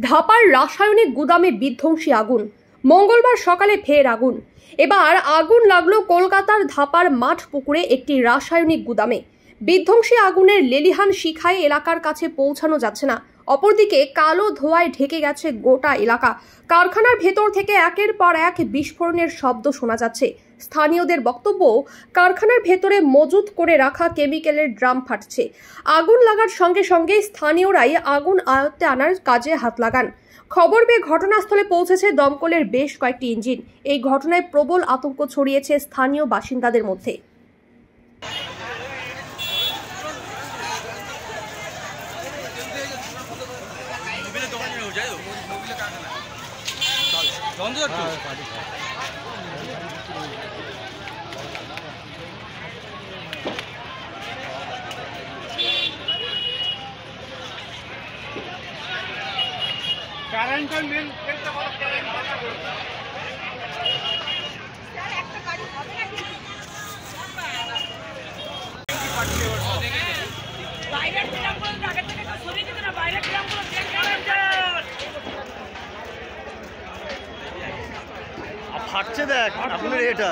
ধাপার রাসায়নিক গুদামে বিধ্বংসী আগুন। মঙ্গলবার সকালে ফের আগুন। এবার আগুন লাগলো কলকাতার ধাপার মাঠ পুকুরে একটি রাসায়নিক গুদামে। বিধ্বংসী আগুনের লেলিহান শিখায় এলাকার কাছে পৌঁছানো যাচ্ছে না। অপরদিকে কালো ধোঁয়ায় ঢেকে গেছে গোটা এলাকা। কারখানার ভেতর থেকে একের পর এক বিস্ফোরণের শব্দ শোনা যাচ্ছে। স্থানীয়দের বক্তব্য, কারখানার ভেতরে মজুত করে রাখা কেমিক্যালের ড্রাম ফাটছে। আগুন লাগার সঙ্গে সঙ্গে স্থানীয়রাই আগুন আয়ত্তে আনার কাজে হাত লাগান। খবর পেয়ে ঘটনাস্থলে পৌঁছেছে দমকলের বেশ কয়েকটি ইঞ্জিন। এই ঘটনায় প্রবল আতঙ্ক ছড়িয়েছে স্থানীয় বাসিন্দাদের মধ্যে। ফাটছে দেখ আপনার এটা